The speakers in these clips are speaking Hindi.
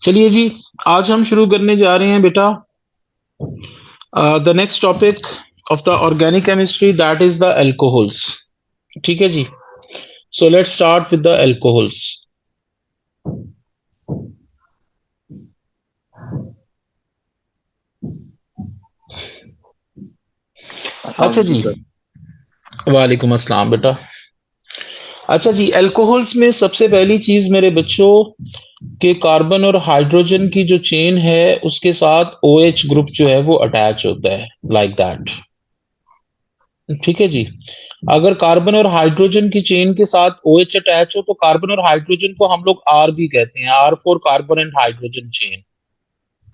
चलिए जी, आज हम शुरू करने जा रहे हैं बेटा the next topic of the organic chemistry, that is the alcohols. ठीक है जी। So let's start with the alcohols. अच्छा जी, वालेकुम अस्सलाम बेटा। अच्छा जी, एल्कोहल्स में सबसे पहली चीज मेरे बच्चों के कार्बन और हाइड्रोजन की जो चेन है उसके साथ OH ग्रुप जो है वो अटैच होता है, लाइक दैट। ठीक है जी। अगर कार्बन और हाइड्रोजन की चेन के साथ OH अटैच हो तो कार्बन और हाइड्रोजन को हम लोग R भी कहते हैं, R for carbon and hydrogen chain.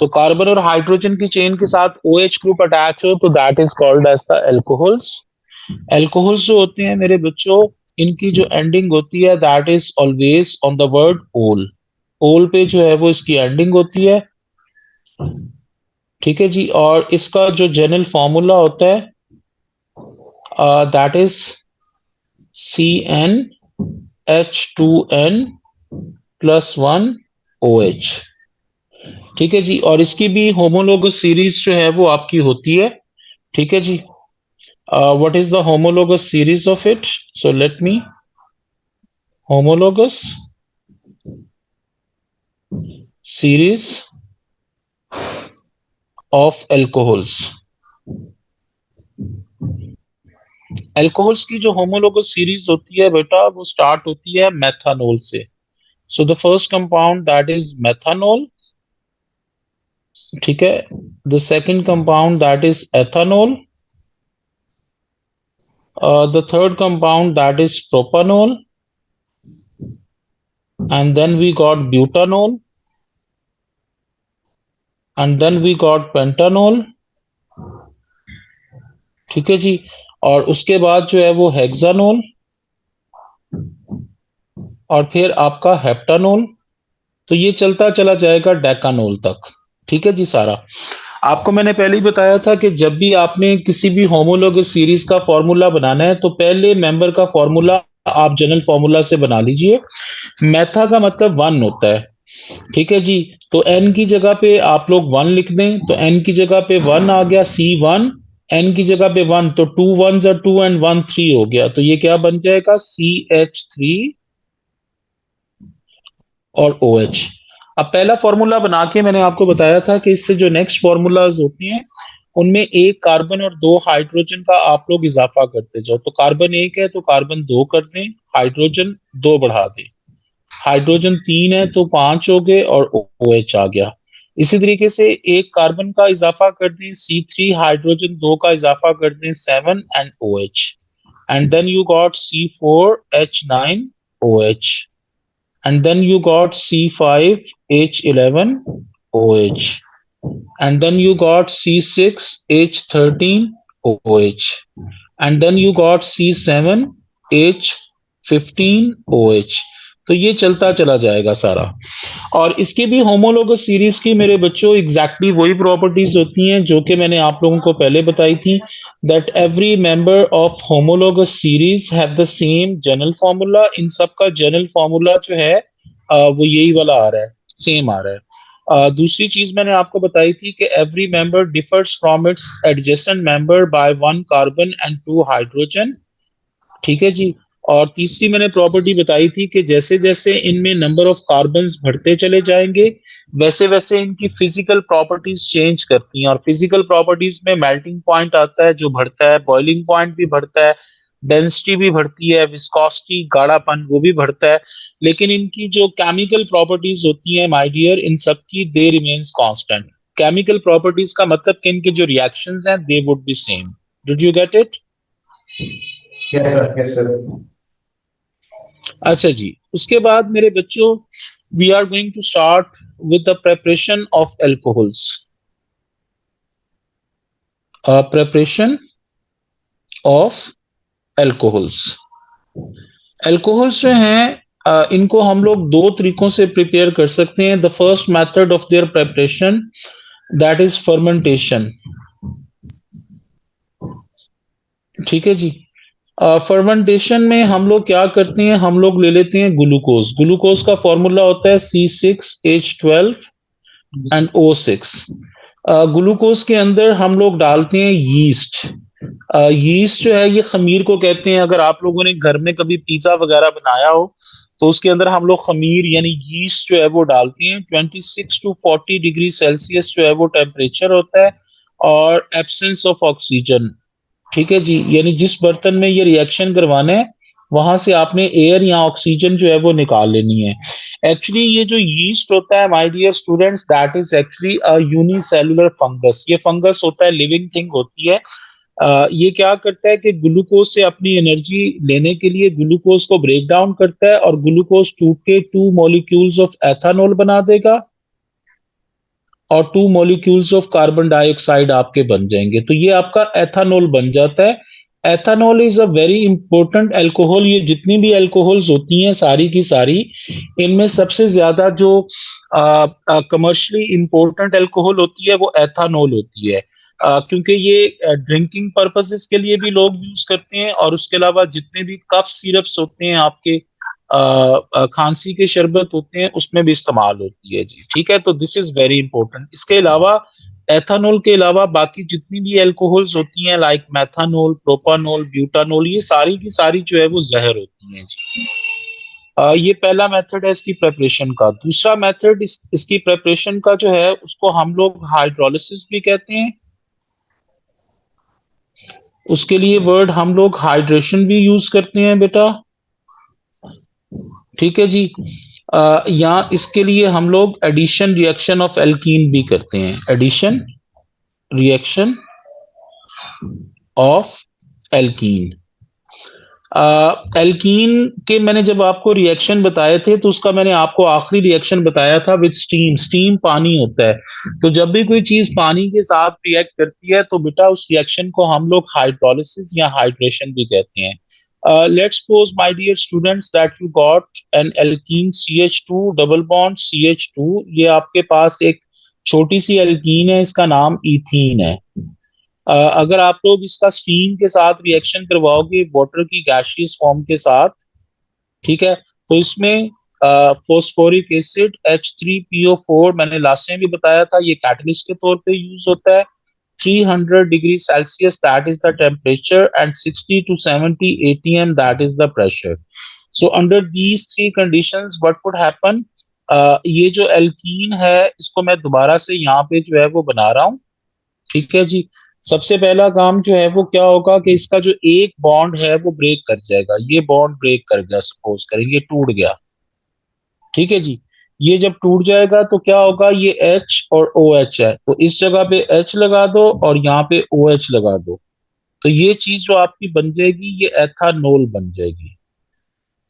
तो कार्बन और हाइड्रोजन की चेन के साथ OH ग्रुप अटैच हो तो that is called as the alcohols. Alcohols जो होते हैं मेरे बच्चों, इनकी जो एंडिंग होती है that is always on the word ओल। ओल पे जो है वो इसकी एंडिंग होती है। ठीक है जी। और इसका जो जनरल फॉर्मूला होता है that is CnH2n plus 1 OH। ठीक है जी। और इसकी भी होमोलोगस सीरीज जो है वो आपकी होती है। ठीक है जी। What is the homologous series of it? So let me homologous series of alcohols. Alcohols की जो होमोलोगस सीरीज होती है बेटा वो स्टार्ट होती है मेथानॉल से। So the first compound that is methanol. ठीक है। The second compound that is ethanol. The third compound that is propanol, and then we got butanol, and then we got pentanol। ठीक है जी। और उसके बाद जो है वो हेक्सानोल, और फिर आपका हेप्टानोल। तो ये चलता चला जाएगा डेकानोल तक। ठीक है जी। सारा आपको मैंने पहले ही बताया था कि जब भी आपने किसी भी होमोलोगस सीरीज का फॉर्मूला बनाना है तो पहले मेंबर का फॉर्मूला आप जनरल फॉर्मूला से बना लीजिए। मेथा का मतलब 1 होता है। ठीक है जी। तो n की जगह पे आप लोग 1 लिख दें, तो n की जगह पे 1 आ गया C1। n की जगह पे 1, तो 2 1 जा 2 एंड 1 3 हो गया। तो ये क्या बन जाएगा? CH3 और OH। अब पहला फॉर्मूला बना के मैंने आपको बताया था कि इससे जो नेक्स्ट फॉर्मूलाज होती हैं उनमें एक कार्बन और 2 हाइड्रोजन का आप लोग इजाफा करते जाओ। तो कार्बन 1 है तो कार्बन 2 कर दें, हाइड्रोजन 2 बढ़ा दें। हाइड्रोजन 3 है तो 5 हो गए और OH आ गया। इसी तरीके से एक कार्बन का इजाफा कर दें C3, हाइड्रोजन 2 का इजाफा कर दें 7 and OH। And then you got C4H9OH, and then you got C5H11OH, and then you got C6H13OH, and then you got C7H15OH। तो ये चलता चला जाएगा सारा। और इसके भी होमोलोगस सीरीज की मेरे बच्चों एग्जैक्टली वही प्रॉपर्टीज होती हैं जो कि मैंने आप लोगों को पहले बताई थी, that every member of homologous series have the same general formula. इन सब का जनरल फार्मूला जो है वो यही वाला आ रहा है, सेम आ रहा है। दूसरी चीज मैंने आपको बताई थी कि every member differs from its adjacent member by 1 carbon and 2 hydrogen. ठीक है जी। और तीसरी मैंने प्रॉपर्टी बताई थी कि जैसे जैसे इनमें नंबर ऑफ कार्बन्स बढ़ते चले जाएंगे वैसे वैसे इनकी फिजिकल प्रॉपर्टीज चेंज करती हैं। और फिजिकल प्रॉपर्टीज में मेल्टिंग पॉइंट आता है जो बढ़ता है, बॉइलिंग पॉइंट भी बढ़ता है, डेंसिटी भी बढ़ती है, विस्कोसिटी गाढ़ापन वो भी बढ़ता है। लेकिन इनकी जो केमिकल प्रॉपर्टीज होती हैं माय डियर, इन सब की they remains constant. Chemical properties का मतलब कि इनके जो रिएक्शंस हैं they would be same. Did you get it? Yes sir, yes sir. अच्छा जी। उसके बाद मेरे बच्चों we are going to start with the preparation of alcohols. Preparation of alcohols. Alcohols जो हैं इनको हम लोग दो तरीकों से प्रिपेयर कर सकते हैं। The first method of their preparation that is fermentation. ठीक है जी। फर्मेंटेशन में हम लोग क्या करते हैं, हम लोग ले लेते हैं ग्लूकोज। ग्लूकोज का फॉर्मूला होता है C6H12 एंड O6। ग्लूकोज के अंदर हम लोग डालते हैं यीस्ट। यीस्ट जो है ये खमीर को कहते हैं। अगर आप लोगों ने घर में कभी पिज्जा वगैरह बनाया हो तो उसके अंदर हम लोग खमीर यानी यीस्ट जो है वो डालते हैं। 26 to 40 डिग्री सेल्सियस जो है वो टेम्परेचर होता है और एब्सेंस ऑफ ऑक्सीजन। ठीक है जी, यानी जिस बर्तन में ये रिएक्शन करवाना है वहां से आपने एयर या ऑक्सीजन जो है वो निकाल लेनी है। एक्चुअली ये जो यीस्ट होता है my dear students, that is actually a unicellular fungus. ये फंगस होता है, लिविंग थिंग होती है। ये क्या करता है कि ग्लूकोज से अपनी एनर्जी लेने के लिए ग्लूकोज को ब्रेक डाउन करता है और ग्लूकोज टूट के 2 मॉलिक्यूल्स ऑफ एथानॉल बना देगा और 2 मॉलिक्यूल्स ऑफ कार्बन डाइऑक्साइड आपके बन जाएंगे, तो ये आपका एथानॉल बन जाता है। Ethanol is a very important alcohol. ये जितनी भी अल्कोहल्स होती हैं सारी की सारी, इनमें सबसे ज्यादा जो कमर्शियली इंपॉर्टेंट अल्कोहल होती है वो एथानॉल होती है। क्योंकि ये ड्रिंकिंग पर्पसेस के लिए भी लोग यूज करते हैं और उसके अलावा जितने भी कफ सिरप्स होते हैं आपके, खांसी के शरबत होते हैं, उसमें भी इस्तेमाल होती है जी। ठीक है, तो दिस इज वेरी इंपॉर्टेंट। इसके अलावा एथानॉल के अलावा बाकी जितनी भी अल्कोहल्स होती हैं लाइक मेथानॉल, प्रोपानॉल, ब्यूटानॉल, ये सारी की सारी जो है वो जहर होती हैं जी। ये पहला मेथड है इसकी प्रेपरेशन का। दूसरा मेथड इसकी प्रेपरेशन का जो है उसको हम लोग हाइड्रोलिसिस भी कहते हैं। उसके लिए वर्ड हम लोग हाइड्रेशन भी यूज करते हैं बेटा। ठीक है जी। या इसके लिए हम लोग एडिशन रिएक्शन ऑफ एल्कीन भी करते हैं। Addition reaction of alkene. Alkene के मैंने जब आपको रिएक्शन बताए थे तो उसका मैंने आपको आखिरी रिएक्शन बताया था विद स्टीम। स्टीम पानी होता है, तो जब भी कोई चीज पानी के साथ रिएक्ट करती है तो बेटा उस रिएक्शन को हम लोग हाइड्रोलिसिस या हाइड्रेशन भी कहते हैं। Let's suppose, my dear students, that you got an alkene CH2 double bond CH2। ये आपके पास एक छोटी सी एल्कीन है, इसका नाम इथीन है। अगर आप लोग इसका स्टीम के साथ रिएक्शन करवाओगे वाटर की गैसियस फॉर्म के साथ, ठीक है, तो इसमें फोस्फोरिक एसिड H3PO4, मैंने लास्ट में भी बताया था, ये कैटलिस्ट के तौर पे यूज होता है। 300 degree Celsius that is the temperature and 60 to 70 ATM that is the pressure. So under these three conditions what would happen, ये जो एल्कीन है इसको मैं दोबारा से यहाँ पे जो है वो बना रहा हूँ। ठीक है जी। सबसे पहला काम जो है वो क्या होगा कि इसका जो एक बॉन्ड है वो ब्रेक कर जाएगा। ये बॉन्ड ब्रेक कर गया, सपोज करें ये टूट गया। ठीक है जी। ये जब टूट जाएगा तो क्या होगा, ये H और OH है, तो इस जगह पे H लगा दो और यहाँ पे OH लगा दो, तो ये चीज जो आपकी बन जाएगी ये एथानॉल बन जाएगी।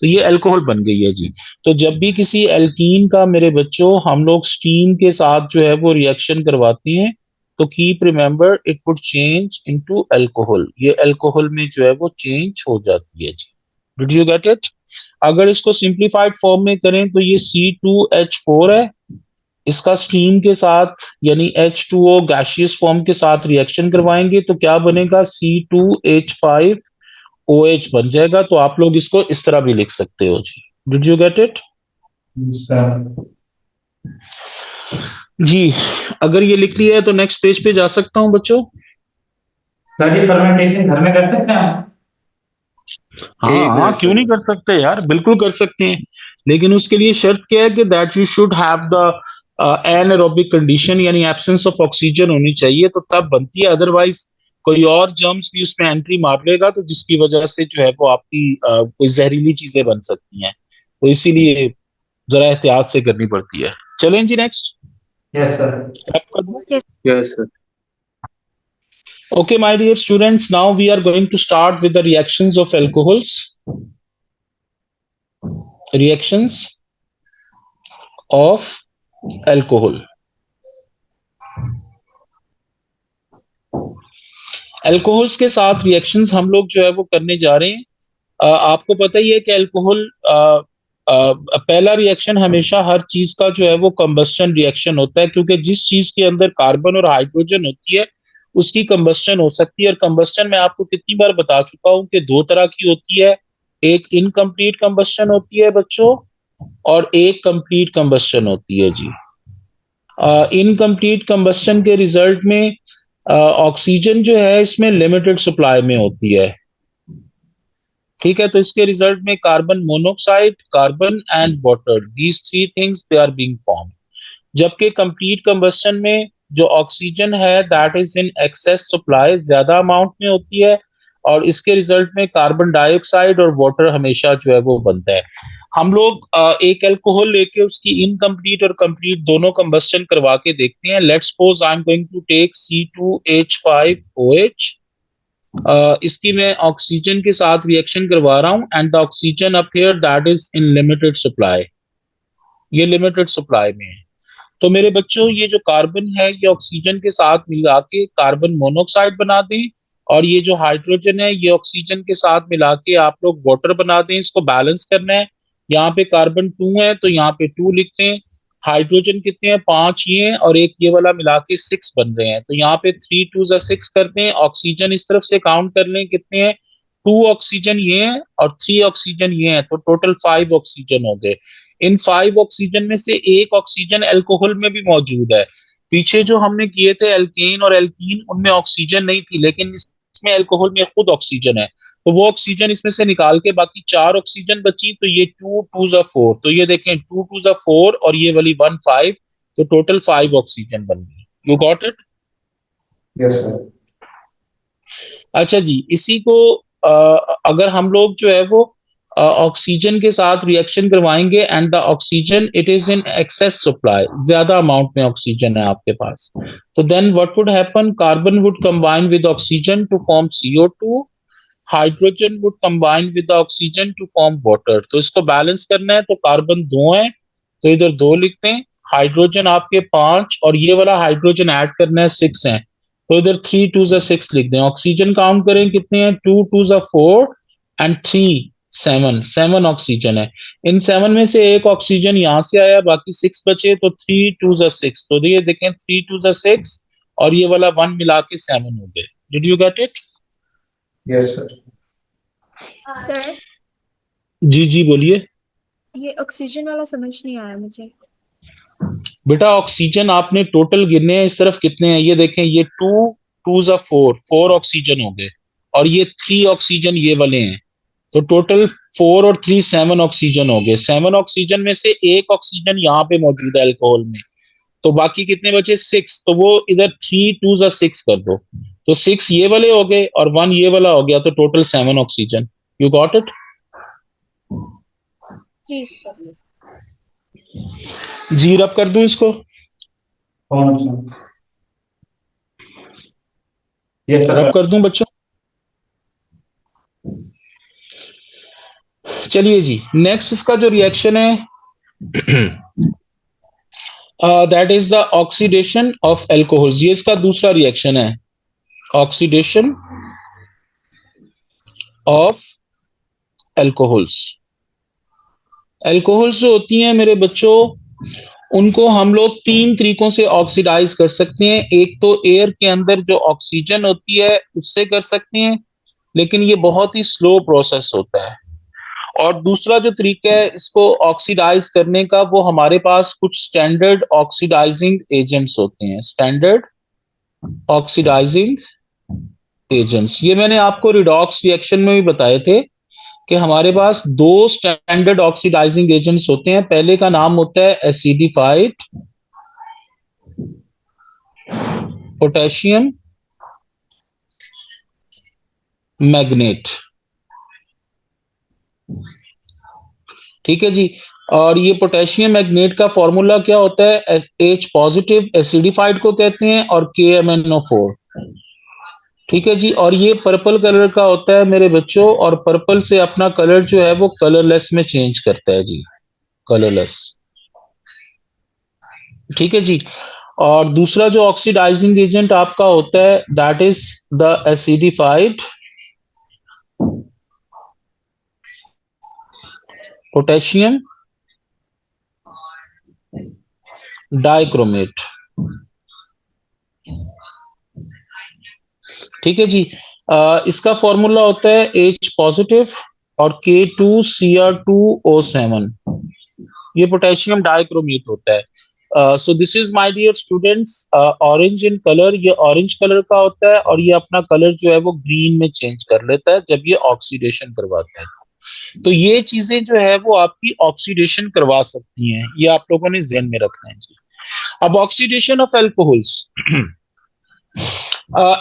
तो ये अल्कोहल बन गई है जी। तो जब भी किसी एल्कीन का मेरे बच्चों हम लोग स्टीम के साथ जो है वो रिएक्शन करवाते हैं तो keep remember it would change into alcohol. ये अल्कोहल में जो है वो चेंज हो जाती है जी। Did you get it? अगर इसको सिंप्लीफाइड फॉर्म में करें तो ये C2H4 है। इसका स्टीम के साथ यानी H2O गैसियस फॉर्म के साथ रिएक्शन करवाएंगे तो क्या बनेगा, C2H5 OH बन जाएगा। तो आप लोग इसको इस तरह भी लिख सकते हो जी। Did you get it? जी, अगर ये लिख लिया है तो नेक्स्ट पेज पे जा सकता हूँ बच्चों। सर ये फर्मेंटेशन घर में कर सकते हैं हम? हाँ हाँ, क्यों नहीं कर सकते यार, बिल्कुल कर सकते हैं। लेकिन उसके लिए शर्त क्या है कि that you should have the anaerobic condition, यानी एब्सेंस ऑफ ऑक्सीजन होनी चाहिए, तो तब बनती है। अदरवाइज कोई और जर्म्स भी उसमें एंट्री मार लेगा तो जिसकी वजह से जो है वो आपकी कोई जहरीली चीजें बन सकती हैं। तो इसीलिए जरा एहतियात से करनी पड़ती है। चलें जी नेक्स्ट। Yes sir. कर दूं? Yes. Yes sir. Okay, my dear students, now we are going to start with the reactions of alcohols. Reactions of alcohol. Alcohols के साथ रिएक्शंस हम लोग जो है वो करने जा रहे हैं। आपको पता ही है कि अल्कोहल पहला रिएक्शन हमेशा हर चीज का जो है वो कंबस्टन रिएक्शन होता है, क्योंकि जिस चीज के अंदर कार्बन और हाइड्रोजन होती है उसकी कंबस्टन हो सकती है। और कंबस्टन मैं आपको कितनी बार बता चुका हूं कि दो तरह की होती है, एक इनकम्प्लीट कंबस्टन होती है बच्चों और एक कंप्लीट कंबस्टन होती है जी। इनकम्प्लीट कंबस्शन के रिजल्ट में ऑक्सीजन जो है इसमें लिमिटेड सप्लाई में होती है, ठीक है। तो इसके रिजल्ट में carbon monoxide, carbon and water, these three things they are being form. जबकि कंप्लीट कंबस्शन में जो ऑक्सीजन है that is in excess supply, ज्यादा अमाउंट में होती है, और इसके रिजल्ट में कार्बन डाइऑक्साइड और वाटर हमेशा जो है वो बनता है। हम लोग एक अल्कोहल लेके उसकी इनकम्प्लीट और कंप्लीट दोनों कंबस्शन करवा के देखते हैं। Let's suppose I am going to take C2H5OH। इसकी मैं ऑक्सीजन के साथ रिएक्शन करवा रहा हूं and the oxygen up here that is in limited supply, ये लिमिटेड सप्लाई में है। तो मेरे बच्चों ये जो कार्बन है ये ऑक्सीजन के साथ मिला के कार्बन मोनोऑक्साइड बना दें, और ये जो हाइड्रोजन है ये ऑक्सीजन के साथ मिला के आप लोग वाटर बना दें। इसको बैलेंस करना है। यहाँ पे कार्बन 2 है तो यहाँ पे 2 लिखते हैं। हाइड्रोजन कितने हैं, 5 ये हैं, और एक ये वाला मिला के 6 बन रहे हैं। तो यहाँ पे 3 2 6 करते हैं। ऑक्सीजन इस तरफ से काउंट कर लें कितने हैं, 2 ऑक्सीजन ये हैं और 3 ऑक्सीजन ये हैं, तो टोटल 5 ऑक्सीजन हो गए। इन 5 ऑक्सीजन में से एक ऑक्सीजन अल्कोहल में भी मौजूद है। पीछे जो हमने किए थे एल्केन और एल्कीन, उनमें ऑक्सीजन नहीं थी, लेकिन इसमें अल्कोहल में खुद ऑक्सीजन है। तो वो ऑक्सीजन इसमें से निकाल के बाकी 4 ऑक्सीजन बची, तो ये 2 2 4, तो ये देखें 2 2 4 और ये वाली 1 5, तो टोटल 5 ऑक्सीजन बन गई। You got it? Yes sir. अच्छा जी, इसी को अगर हम लोग जो है वो ऑक्सीजन के साथ रिएक्शन करवाएंगे and the oxygen it is in excess supply, ज्यादा अमाउंट में ऑक्सीजन है आपके पास, तो then what would happen, carbon would combine with oxygen to form CO2, hydrogen would combine with oxygen to form water. तो इसको बैलेंस करना है, तो कार्बन 2 है तो इधर 2 लिखते हैं, हाइड्रोजन आपके 5 और ये वाला हाइड्रोजन ऐड करना है 6 है, तो इधर 3 2 6 लिख दें। ऑक्सीजन काउंट करें कितने हैं, 2 2 4 एंड 3 7, 7 ऑक्सीजन है। इन 7 में से एक ऑक्सीजन यहाँ से आया, बाकी 6 बचे, तो 3 2 6, तो ये देखें 3 2 6 और ये वाला 1 मिला के 7 हो गए। Did you get it? Yes sir. Sir जी जी बोलिए। ये ऑक्सीजन वाला समझ नहीं आया मुझे। बेटा ऑक्सीजन आपने टोटल गिनने हैं इस तरफ कितने हैं, ये देखें, ये 2 2 4, 4 ऑक्सीजन हो गए, और ये 3 ऑक्सीजन ये वाले हैं, तो टोटल 4 और 3 7 ऑक्सीजन हो गए। 7 ऑक्सीजन में से एक ऑक्सीजन यहाँ पे मौजूद है अल्कोहल में, तो बाकी कितने बचे, 6, तो वो इधर 3 2 6 कर दो, तो 6 ये वाले हो गए और 1 ये वाला हो गया, तो total 7 oxygen. You got it? जी सर। जी रब कर दूं इसको? कौन सा? यस रब सर। कर दूं बच्चों? चलिए जी, नेक्स्ट इसका जो रिएक्शन है that is the oxidation of alcohols. ये इसका दूसरा रिएक्शन है, ऑक्सीडेशन ऑफ एल्कोहल्स। एल्कोहल्स जो होती हैं मेरे बच्चों, उनको हम लोग 3 तरीकों से ऑक्सीडाइज कर सकते हैं। एक तो एयर के अंदर जो ऑक्सीजन होती है उससे कर सकते हैं, लेकिन ये बहुत ही स्लो प्रोसेस होता है। और दूसरा जो तरीका है इसको ऑक्सीडाइज करने का, वो हमारे पास कुछ स्टैंडर्ड ऑक्सीडाइजिंग एजेंट्स होते हैं, स्टैंडर्ड ऑक्सीडाइजिंग एजेंट्स। ये मैंने आपको रिडॉक्स रिएक्शन में भी बताए थे कि हमारे पास 2 स्टैंडर्ड ऑक्सीडाइजिंग एजेंट्स होते हैं। पहले का नाम होता है एसिडिफाइड पोटेशियम मैग्नेट, ठीक है जी। और ये पोटेशियम मैग्नेट का फॉर्मूला क्या होता है, H पॉजिटिव एसिडिफाइड को कहते हैं, और KMnO4, ठीक है जी। और ये पर्पल कलर का होता है मेरे बच्चों, और पर्पल से अपना कलर जो है वो कलरलेस में चेंज करता है जी, कलरलेस, ठीक है जी। और दूसरा जो ऑक्सीडाइजिंग एजेंट आपका होता है that is the acidified potassium dichromate, ठीक है जी। इसका फॉर्मूला होता है H पॉजिटिव और K2Cr2O7, ये पोटेशियम डाइक्रोमेट होता है। So this is my dear students orange in colour, ये ऑरेंज कलर का होता है और ये अपना कलर जो है वो ग्रीन में चेंज कर लेता है जब ये ऑक्सीडेशन करवाता है। तो ये चीजें जो है वो आपकी ऑक्सीडेशन करवा सकती हैं, ये आप लोगों ने ध्यान में रखना है जी। अब ऑक्सीडेशन ऑफ एल्कोहल्स,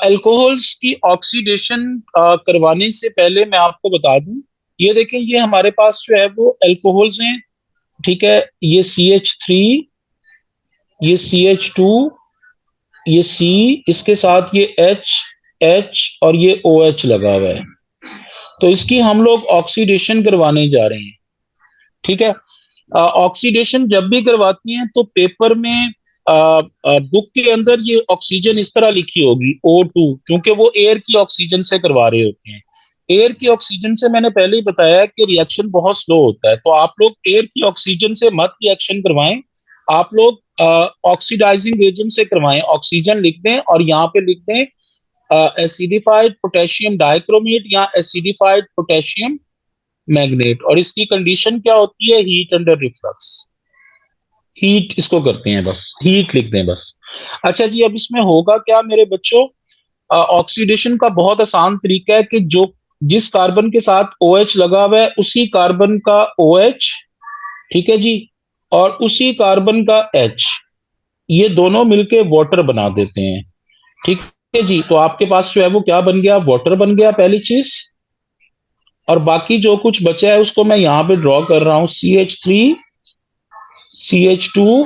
एल्कोहल्स की ऑक्सीडेशन करवाने से पहले मैं आपको बता दूं, ये देखें ये हमारे पास जो है वो एल्कोहल्स हैं, ठीक है, ये CH3, ये CH2, ये C, इसके साथ ये H और ये OH लगा हुआ है। तो इसकी हम लोग ऑक्सीडेशन करवाने जा रहे हैं, ठीक है। ऑक्सीडेशन जब भी करवाती हैं तो पेपर में बुक के अंदर ये ऑक्सीजन इस तरह लिखी होगी O2, क्योंकि वो एयर की ऑक्सीजन से करवा रहे होते हैं। एयर की ऑक्सीजन से मैंने पहले ही बताया कि रिएक्शन बहुत स्लो होता है, तो आप लोग एयर की ऑक्सीजन से मत रिएक्शन करवाएं, आप लोग ऑक्सीडाइजिंग एजेंट से करवाएं। ऑक्सीजन लिख दें और यहाँ पे लिख दें एसिडिफाइड पोटेशियम डाइक्रोमेट या एसिडिफाइड पोटेशियम मैग्नेट, और इसकी कंडीशन क्या होती है, हीट अंडर रिफ्लक्स, हीट इसको करते हैं, बस हीट लिख दें बस। अच्छा जी, अब इसमें होगा क्या मेरे बच्चों, ऑक्सीडेशन का बहुत आसान तरीका है कि जो जिस कार्बन के साथ OH लगा हुआ है उसी कार्बन का OH, ठीक है जी, और उसी कार्बन का H, ये दोनों मिलके वाटर बना देते हैं, ठीक है जी। तो आपके पास जो है वो क्या बन गया, वाटर बन गया पहली चीज, और बाकी जो कुछ बचा है उसको मैं यहां पे ड्रॉ कर रहा हूं, CH3, CH2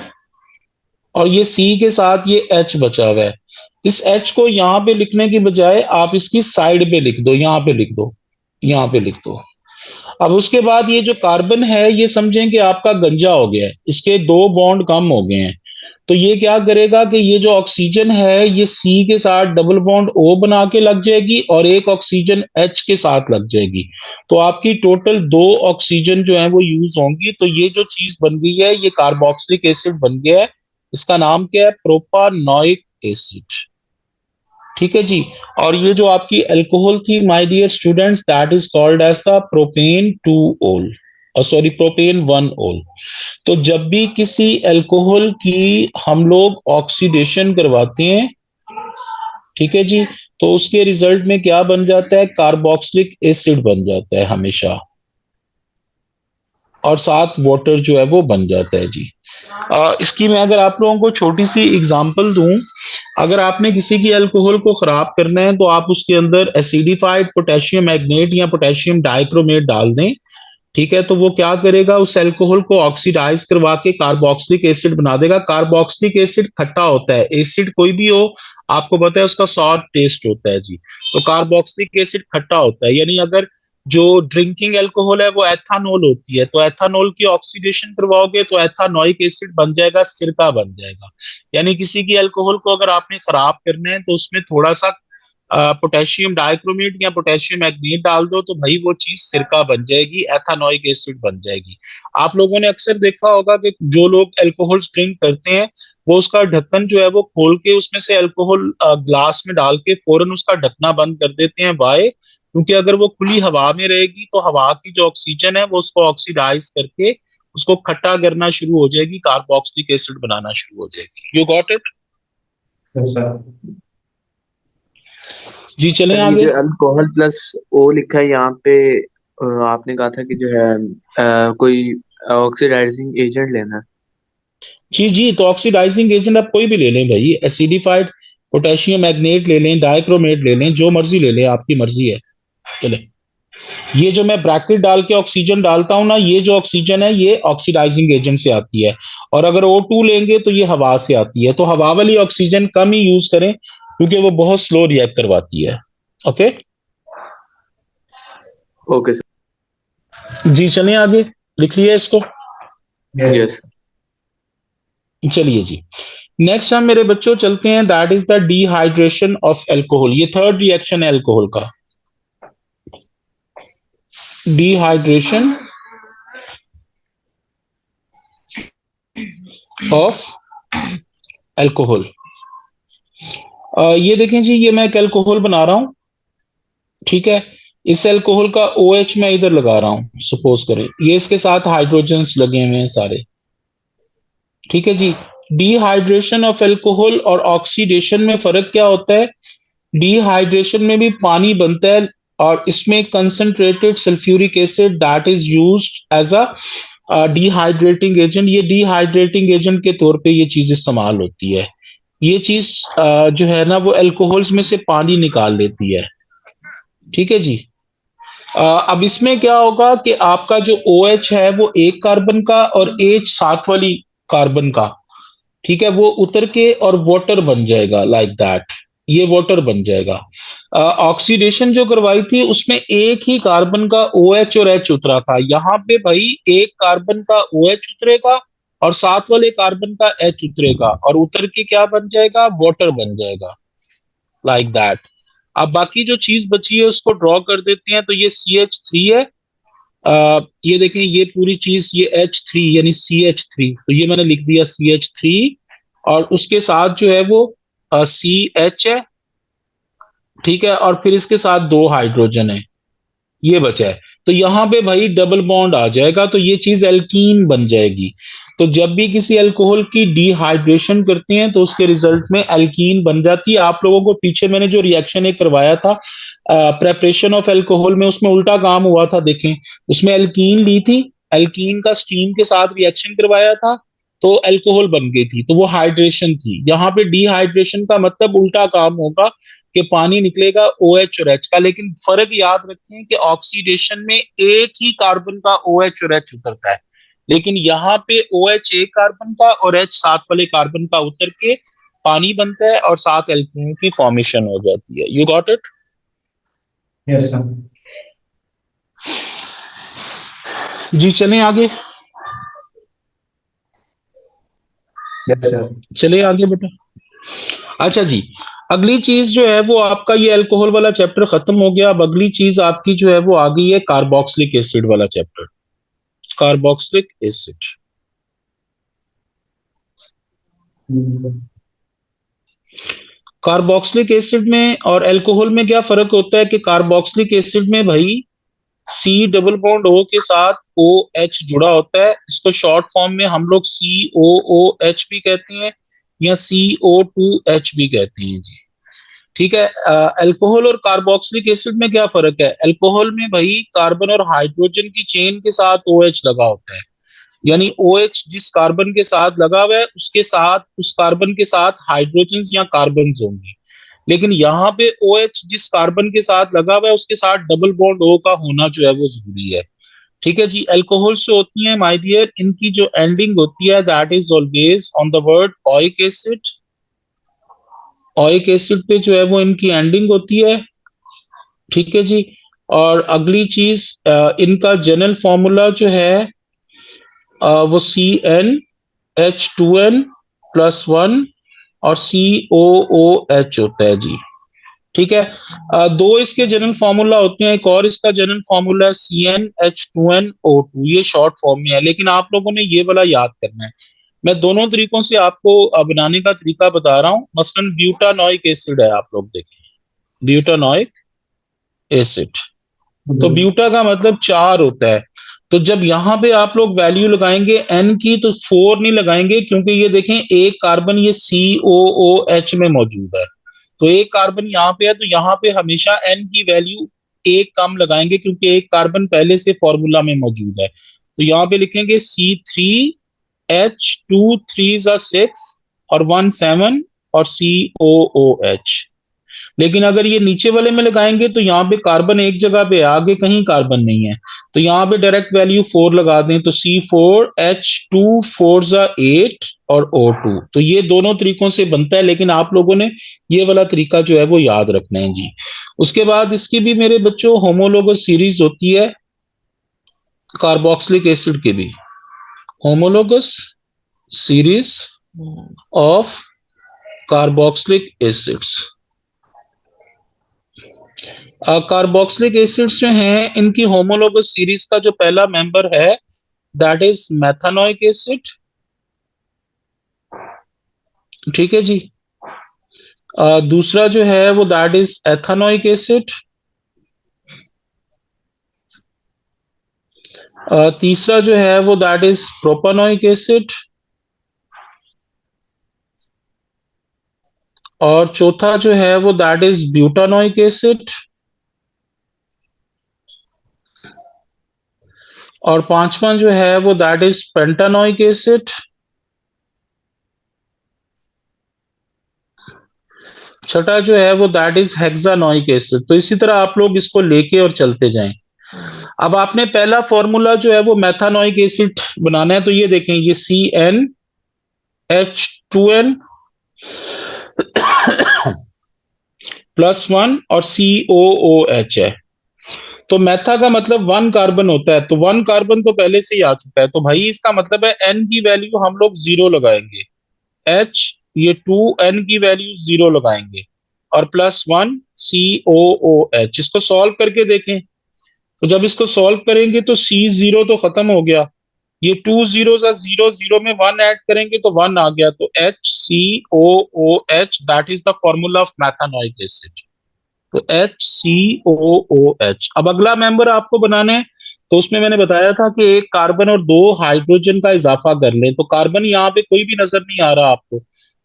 और ये C के साथ ये H बचा हुआ है। इस H को यहां पे लिखने की बजाय आप इसकी साइड पे लिख दो, यहां पे लिख दो, यहां पे लिख दो। अब उसके बाद ये जो कार्बन है ये समझें कि आपका गंजा हो गया है, इसके 2 बॉन्ड कम हो गए हैं, तो ये क्या करेगा कि ये जो ऑक्सीजन है ये C के साथ डबल बॉन्ड O बना के लग जाएगी और एक ऑक्सीजन H के साथ लग जाएगी, तो आपकी टोटल 2 ऑक्सीजन जो है वो यूज होंगी। तो ये जो चीज बन गई है ये कार्बोक्सिलिक एसिड बन गया है, इसका नाम क्या है, प्रोपानोइक एसिड, ठीक है जी। और ये जो आपकी अल्कोहल थी my dear students, that is called as the propane 2-ol, sorry propane 1-ol। तो जब भी किसी अल्कोहल की हम लोग ऑक्सीडेशन करवाते हैं, ठीक है जी, तो उसके रिजल्ट में क्या बन जाता है, कार्बोक्सिलिक एसिड बन जाता है हमेशा, और साथ वाटर जो है वो बन जाता है जी। इसकी मैं अगर आप लोगों को छोटी सी एग्जांपल दूं, अगर आपने किसी की अल्कोहल को खराब करना है तो आप उसके अंदर एसिडिफाइड पोटेशियम मैग्नेट या पोटेशियम डाइक्रोमेट डाल दें, ठीक है, तो वो क्या करेगा, उस अल्कोहल को ऑक्सीडाइज करवा के कार्बोक्सिलिक एसिड बना देगा। कार्बोक्सिलिक एसिड खट्टा होता है, एसिड कोई भी हो आपको पता है उसका सॉर टेस्ट होता है जी, तो कार्बोक्सिलिक एसिड खट्टा होता है, यानी अगर जो ड्रिंकिंग अल्कोहल है वो एथानॉल होती है, तो एथानॉल की ऑक्सीडेशन करवाओगे तो एथानोइक एसिड बन जाएगा, सिरका बन जाएगा। यानी किसी की अल्कोहल को अगर आपने खराब करना है तो उसमें थोड़ा सा पोटेशियम डाइक्रोमेट या पोटेशियम मैग्नीट डाल दो तो भाई वो चीज सिरका बन जाएगी, एथानोइक एसिड बन जाएगी। आप लोगों ने अक्सर देखा होगा कि जो लोग अल्कोहल ड्रिंक करते हैं वो उसका ढक्कन जो है वो खोल के उसमें से अल्कोहल ग्लास में डाल के फौरन उसका ढकना बंद कर देते हैं, वाई, क्योंकि अगर वो खुली हवा में रहेगी तो हवा की जो ऑक्सीजन है वो उसको ऑक्सीडाइज करके उसको खट्टा करना शुरू हो जाएगी, कार्बोक्सिलिक एसिड बनाना शुरू हो जाएगी। You got it sir? जी, चलें सर ये आगे। जो अल्कोहल प्लस ओ लिखा है यहाँ पे, आपने कहा था कि जो है कोई ऑक्सीडाइजिंग एजेंट लेना है। जी जी, तो ऑक्सीडाइजिंग एजेंट आप कोई भी ले लें भाई, एसिडिफाइड पोटेशियम मैग्नेट ले लें, डाइक्रोमेट ले लें, जो मर्जी ले लें, आपकी मर्जी है। चले, ये जो मैं ब्रैकेट डाल के ऑक्सीजन डालता हूं ना, ये जो ऑक्सीजन है ये ऑक्सीडाइजिंग एजेंट से आती है, और अगर O2 लेंगे तो ये हवा से आती है, तो हवा वाली ऑक्सीजन कम ही यूज करें क्योंकि वो बहुत स्लो रिएक्ट करवाती है। Okay okay sir. जी, चलें आगे, लिख लिया इसको। यस। चलिए जी, नेक्स्ट हम मेरे बच्चों चलते हैं, that is the dehydration of alcohol. ये थर्ड रिएक्शन है अल्कोहल का, डिहाइड्रेशन ऑफ अल्कोहल। ये देखें जी, ये मैं एक अल्कोहल बना रहा हूं, ठीक है, इस अल्कोहल का OH मैं इधर लगा रहा हूं, सपोज करें ये इसके साथ हाइड्रोजन्स लगे हुए हैं सारे, ठीक है जी। डिहाइड्रेशन ऑफ अल्कोहल और ऑक्सीडेशन में फर्क क्या होता है? डिहाइड्रेशन में भी पानी बनता है और इसमें concentrated sulphuric acid that is used as a dehydrating agent. ये डिहाइड्रेटिंग एजेंट के तौर पे ये चीज इस्तेमाल होती है। ये चीज जो है ना वो अल्कोहल्स में से पानी निकाल लेती है। ठीक है जी। अब इसमें क्या होगा कि आपका जो OH है वो एक कार्बन का और H साथ वाली कार्बन का, ठीक है, वो उतर के और वाटर बन जाएगा लाइक दैट। ये वाटर बन जाएगा। ऑक्सीडेशन जो करवाई थी उसमें एक ही कार्बन का OH और H उतरा था। यहाँ पे भाई एक कार्बन का OH उतरेगा और साथ वाले कार्बन का H उतरेगा और उतर के क्या बन जाएगा? वाटर बन जाएगा लाइक दैट। अब बाकी जो चीज बची है उसको ड्रॉ कर देते हैं। तो ये CH3 है। ये देखें, ये पूरी चीज ये H3 यानी CH3, तो ये मैंने लिख दिया CH3 और उसके साथ जो है वो CH है, ठीक है, और फिर इसके साथ दो हाइड्रोजन है, ये बचा है। तो यहाँ पे भाई डबल बॉन्ड आ जाएगा तो ये चीज एल्कीन बन जाएगी। तो जब भी किसी अल्कोहल की डिहाइड्रेशन करते हैं तो उसके रिजल्ट में एल्कीन बन जाती है। आप लोगों को पीछे मैंने जो रिएक्शन एक करवाया था प्रेपरेशन ऑफ अल्कोहल में, उसमें उल्टा काम हुआ था। देखें, उसमें एल्कीन ली थी, एल्कीन का स्टीम के साथ रिएक्शन करवाया था तो अल्कोहल बन गई थी, तो वो हाइड्रेशन थी। यहाँ पे डिहाइड्रेशन का मतलब उल्टा काम होगा कि पानी निकलेगा OH और H का। लेकिन फर्क याद रखें कि ऑक्सीडेशन में एक ही कार्बन का OH और H उतरता है, लेकिन यहाँ पे OH एक कार्बन का और H साथ वाले कार्बन का उतर के पानी बनता है और साथ एल्कीन की फॉर्मेशन हो जाती है। You got it? Yes sir. जी चलें आगे। Yes sir. चले आगे बेटा। अच्छा जी, अगली चीज जो है वो आपका ये अल्कोहल वाला चैप्टर खत्म हो गया। अब अगली चीज आपकी जो है वो आ गई है कार्बोक्सिलिक एसिड वाला chapter. Carboxylic acid. Carboxylic acid में और अल्कोहल में क्या फर्क होता है कि कार्बोक्सिलिक एसिड में भाई C डबल बॉन्ड O के साथ OH जुड़ा होता है। इसको शॉर्ट फॉर्म में हम लोग COOH भी कहते हैं या CO2H भी कहते हैं जी। ठीक है। अल्कोहल और कार्बोक्सिलिक एसिड में क्या फर्क है? अल्कोहल में भाई कार्बन और हाइड्रोजन की चेन के साथ OH लगा होता है, यानी OH जिस कार्बन के साथ लगा हुआ है उसके साथ उस कार्बन के साथ हाइड्रोजन या कार्बन होंगे। लेकिन यहाँ पे OH जिस कार्बन के साथ लगा हुआ है उसके साथ डबल बॉन्ड O का होना जो है वो जरूरी है। ठीक है जी। अल्कोहल से होती है माय डियर, इनकी जो एंडिंग होती है that is always on the word oic acid. Oic acid पे जो है वो इनकी एंडिंग होती है। ठीक है जी। और अगली चीज इनका जनरल फॉर्मूला जो है वो CnH2n+1 और COOH होता है जी। ठीक है। दो इसके जनरल फार्मूला होते हैं। एक और इसका जनरल फार्मूला है CnH2nO2। ये शॉर्ट फॉर्म में है, लेकिन आप लोगों ने ये वाला याद करना है। मैं दोनों तरीकों से आपको बनाने का तरीका बता रहा हूं। मसलन ब्यूटानोइक एसिड है, आप लोग देखें ब्यूटानोइक एसिड। तो ब्यूटा का मतलब 4 होता है। तो जब यहां पे आप लोग वैल्यू लगाएंगे N की तो 4 नहीं लगाएंगे, क्योंकि ये देखें एक कार्बन ये COOH में मौजूद है। तो एक कार्बन यहाँ पे है तो यहाँ पे हमेशा N की वैल्यू एक कम लगाएंगे, क्योंकि एक कार्बन पहले से फॉर्मूला में मौजूद है। तो यहाँ पे लिखेंगे C3H2 3 6 और 1 7 और COOH। लेकिन अगर ये नीचे वाले में लगाएंगे तो यहाँ पे कार्बन एक जगह पे है, आगे कहीं कार्बन नहीं है, तो यहाँ पे डायरेक्ट वैल्यू 4 लगा दें तो C4H2 4 8 और O2। तो ये दोनों तरीकों से बनता है, लेकिन आप लोगों ने ये वाला तरीका जो है वो याद रखना है जी। उसके बाद इसकी भी मेरे बच्चों होमोलोगस सीरीज होती है, कार्बोक्सिलिक एसिड की भी homologous series of carboxylic acids. Carboxylic acids जो हैं इनकी होमोलोगस सीरीज का जो पहला मेंबर है दैट इज मेथानोइक एसिड। ठीक है जी। दूसरा जो है वो दैट इज एथानोइक एसिड। तीसरा जो है वो दैट इज प्रोपानोइक एसिड। और चौथा जो है वो दैट इज ब्यूटानोइक एसिड, और पांचवा जो है वो दैट इज पेंटानोइक एसिड, छठा जो है वो दैट इज हेक्सानोइक एसिड। तो इसी तरह आप लोग इसको लेके और चलते जाएं। अब आपने पहला फॉर्मूला जो है वो मेथानोइक एसिड बनाना है, तो ये देखें, ये CnH2n +1 और COOH है। तो मेथा का मतलब 1 कार्बन होता है, तो 1 कार्बन तो पहले से ही आ चुका है, तो भाई इसका मतलब है N की वैल्यू हम लोग 0 लगाएंगे, H ये 2N की वैल्यू 0 लगाएंगे, और +1 COOH। इसको सॉल्व करके देखें, तो जब इसको सॉल्व करेंगे तो C0 तो खत्म हो गया, ये 2 0 0 0 में 1 ऐड करेंगे तो 1 आ गया, तो HCOOH that is the formula of methanoic acid. तो HCOOH। अब अगला मेंबर आपको बनाना है, तो उसमें मैंने बताया था कि एक कार्बन और 2 हाइड्रोजन का इजाफा कर लें, तो कार्बन यहाँ पे कोई भी नजर नहीं आ रहा आपको,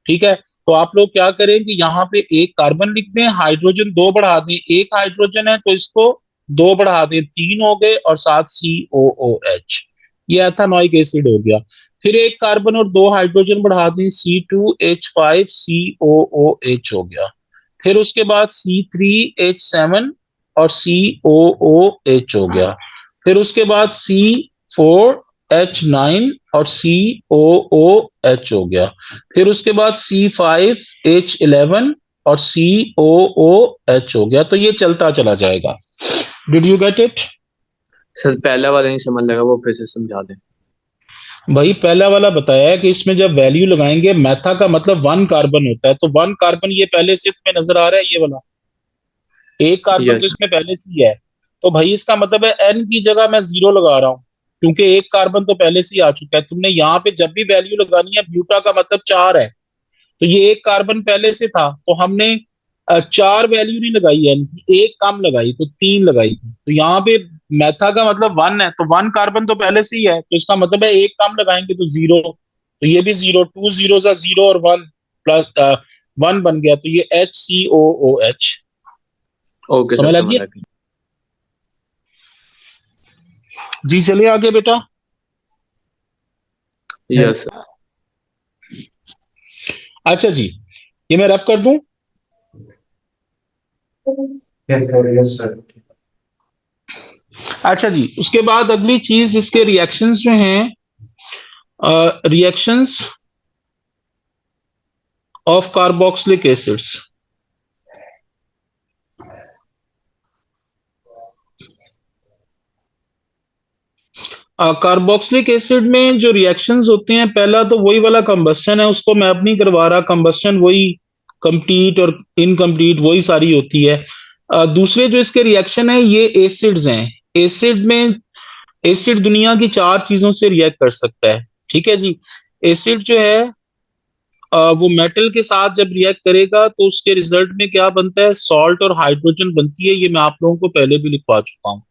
ठीक है। तो आप लोग क्या करें कि यहाँ पे एक कार्बन लिख दें, हाइड्रोजन 2 बढ़ा दें, एक हाइड्रोजन है तो इसको 2 बढ़ा दें, 3 हो गए, और साथ COOH, ये एथानोइक एसिड हो गया। फिर एक कार्बन और 2 हाइड्रोजन बढ़ा दें, C2H5COOH हो गया। फिर उसके बाद C3H7 और COOH हो गया। फिर उसके बाद C4H9 और COOH हो गया। फिर उसके बाद C5H11 और COOH हो गया। तो ये चलता चला जाएगा। Did you get it? Sir पहला वाला नहीं समझ लगा, वो फिर से समझा दें। भाई पहला वाला बताया है कि इसमें जब वैल्यू लगाएंगे, मेथा का मतलब 1 कार्बन होता है, तो 1 कार्बन ये पहले से तुम्हें नजर आ रहा है, ये वाला एक कार्बन तो यस इसमें पहले से ही है, तो भाई इसका मतलब है N की जगह मैं 0 लगा रहा हूँ, क्योंकि एक कार्बन तो पहले से ही आ चुका है। तुमने यहाँ पे जब भी वैल्यू लगानी है, ब्यूटा का मतलब 4 है, तो ये एक कार्बन पहले से था, तो हमने 4 वैल्यू नहीं लगाई N की, एक कम लगाई, तो 3 लगाई थी। तो यहाँ पे मेथा का मतलब 1 है, तो 1 कार्बन तो पहले से ही है, तो इसका मतलब है एक कम लगाएंगे तो 0, तो ये भी 0, 2 0 0 और 1 प्लस 1 बन गया, तो ये HCOOH। ओके सर, समझ लग समझ गया? लग गया। जी चलिए आगे बेटा। Yes sir. अच्छा जी, ये मैं रब कर दूं। Yes sir. अच्छा जी, उसके बाद अगली चीज, इसके रिएक्शंस जो हैं, reactions of carboxylic acids. Carboxylic acid में जो रिएक्शंस होते हैं, पहला तो वही वाला कंबस्टन है, उसको मैं अब नहीं करवा रहा, कंबस्टन वही कंप्लीट और इनकम्प्लीट वही सारी होती है। दूसरे जो इसके रिएक्शन है, ये एसिड्स हैं। एसिड में, एसिड दुनिया की 4 चीजों से रिएक्ट कर सकता है, ठीक है जी। एसिड जो है वो मेटल के साथ जब रिएक्ट करेगा तो उसके रिजल्ट में क्या बनता है, सॉल्ट और हाइड्रोजन बनती है, ये मैं आप लोगों को पहले भी लिखवा चुका हूँ,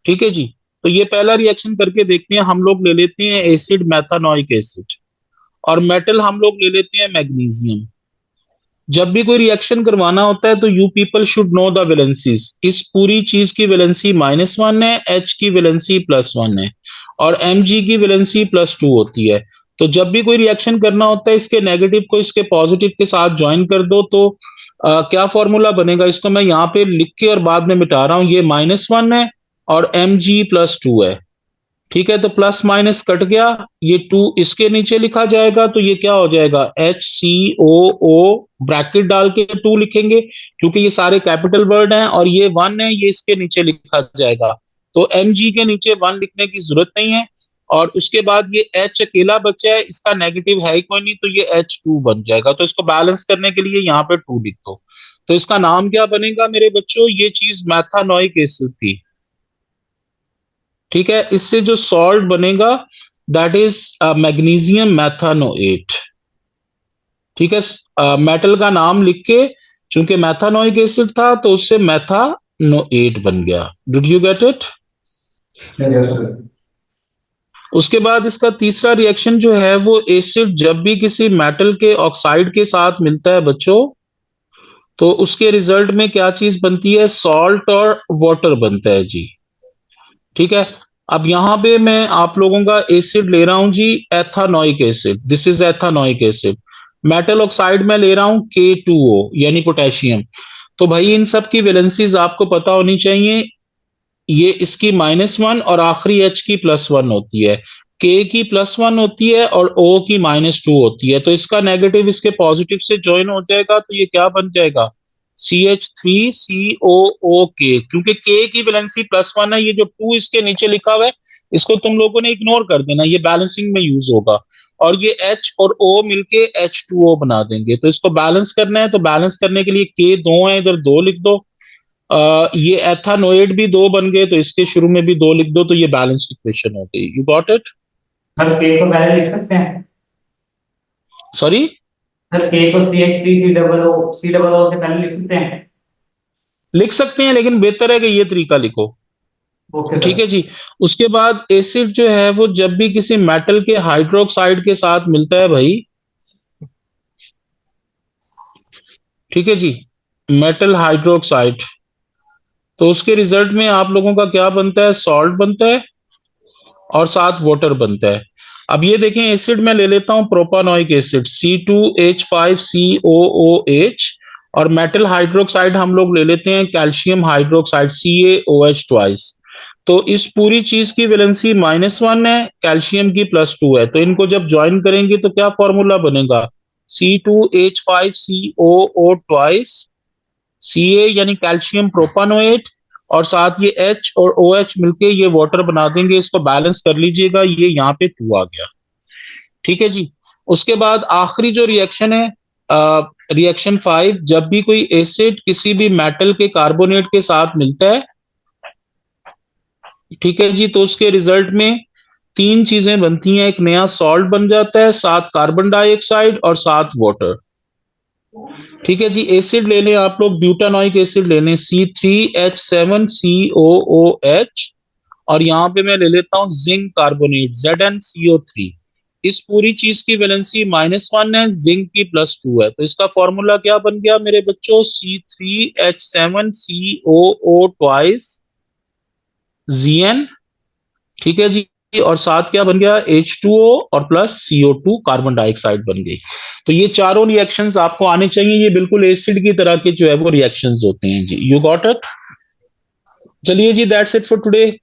ठीक है जी। तो ये पहला रिएक्शन करके देखते हैं। हम लोग ले लेते हैं एसिड मेथानोइक एसिड, और मेटल हम लोग ले लेते हैं मैग्नीशियम। जब भी कोई रिएक्शन करवाना होता है तो you people should know the valencies. इस पूरी चीज की वैलेंसी -1 है, H की वैलेंसी +1 है, और Mg की वैलेंसी +2 होती है। तो जब भी कोई रिएक्शन करना होता है, इसके नेगेटिव को इसके पॉजिटिव के साथ ज्वाइन कर दो, तो क्या फॉर्मूला बनेगा, इसको मैं यहाँ पे लिख के और बाद में मिटा रहा हूँ। ये -1 है और Mg +2 है, ठीक है। तो प्लस माइनस कट गया, ये 2 इसके नीचे लिखा जाएगा, तो ये क्या हो जाएगा, HCOO ब्रैकेट डाल के 2 लिखेंगे, क्योंकि ये सारे कैपिटल वर्ड हैं, और ये 1 है, ये इसके नीचे लिखा जाएगा। तो Mg के नीचे 1 लिखने की जरूरत नहीं है। और उसके बाद ये H अकेला बचा है, इसका नेगेटिव है ही कोई नहीं, तो ये H2 बन जाएगा। तो इसको बैलेंस करने के लिए यहाँ पे 2 लिख दो। तो इसका नाम क्या बनेगा मेरे बच्चों, ये चीज मैथानोइक एसिड थी, ठीक है। इससे जो सॉल्ट बनेगा दैट इज मैग्नीशियम मैथानोएट, ठीक है। मेटल का नाम लिख के, चूंकि मैथानोइक एसिड था तो उससे मैथानोएट बन गया। Did you get it? Yes sir. उसके बाद इसका तीसरा रिएक्शन जो है, वो एसिड जब भी किसी मेटल के ऑक्साइड के साथ मिलता है बच्चों, तो उसके रिजल्ट में क्या चीज बनती है, सॉल्ट और वाटर बनता है जी। ठीक है, अब यहां पे मैं आप लोगों का एसिड ले रहा हूं जी, ethanoic acid, this is ethanoic acid. Metal oxide में ले रहा हूं K2O यानी पोटेशियम। तो भाई इन सब की वैलेंसीज आपको पता होनी चाहिए, ये इसकी -1 और आखिरी H की +1 होती है, K की +1 होती है और O की -2 होती है। तो इसका नेगेटिव इसके पॉजिटिव से ज्वाइन हो जाएगा, तो ये क्या बन जाएगा, CH3COOK। क्योंकि K की वैलेंसी +1 है, ये जो 2 इसके नीचे लिखा हुआ है इसको तुम लोगों ने इग्नोर कर देना, ये बैलेंसिंग में यूज होगा। और ये H और O मिलके H2O बना देंगे। तो इसको बैलेंस करना है, तो बैलेंस करने के लिए K 2 है, इधर 2 लिख दो। ये एथानोइड भी 2 बन गए, तो इसके शुरू में भी 2 लिख दो, तो ये बैलेंस्ड इक्वेशन हो गई। You got it? सर के को पहले लिख सकते हैं? सॉरी, सर के को C H3COO से पहले लिख सकते हैं? लिख सकते हैं, लेकिन बेहतर है कि ये तरीका लिखो। ओके ठीक सर। है जी। उसके बाद एसिड जो है वो जब भी किसी मेटल के हाइड्रोक्साइड के साथ मिलता है भाई, ठीक है जी, मेटल हाइड्रोक्साइड, तो उसके रिजल्ट में आप लोगों का क्या बनता है, सॉल्ट बनता है और साथ वाटर बनता है। अब ये देखें, एसिड में ले लेता हूं प्रोपानोइक एसिड C2H5COOH, और मेटल हाइड्रोक्साइड हम लोग ले लेते हैं कैल्शियम हाइड्रोक्साइड CaOH ट्वाइस। तो इस पूरी चीज की वैलेंसी -1 है, कैल्शियम की +2 है। तो इनको जब ज्वाइन करेंगे तो क्या फॉर्मूला बनेगा, C2H5COO ट्वाइस, Ca यानी कैल्शियम प्रोपानोएट, और साथ ये H और OH मिलके ये वाटर बना देंगे। इसको बैलेंस कर लीजिएगा, ये यहाँ पे 2 आ गया। ठीक है जी। उसके बाद आखिरी जो रिएक्शन है, रिएक्शन 5, जब भी कोई एसिड किसी भी मेटल के कार्बोनेट के साथ मिलता है, ठीक है जी, तो उसके रिजल्ट में 3 चीजें बनती हैं, एक नया सॉल्ट बन जाता है, साथ कार्बन डाइऑक्साइड और साथ वाटर। ठीक है जी। एसिड ले लें आप लोग, ब्यूटानोइक एसिड ले लें C3H7COOH, और यहाँ पे मैं ले लेता हूँ जिंक कार्बोनेट ZnCO3। इस पूरी चीज की वैलेंसी -1 है, जिंक की +2 है। तो इसका फॉर्मूला क्या बन गया मेरे बच्चों, C3H7COO ट्वाइस Zn। ठीक है जी। और साथ क्या बन गया, H2O और प्लस CO2 कार्बन डाइऑक्साइड बन गई। तो ये चारों रिएक्शंस आपको आने चाहिए, ये बिल्कुल एसिड की तरह के जो है वो रिएक्शंस होते हैं जी। You got it? चलिए जी, दैट्स इट फॉर टुडे।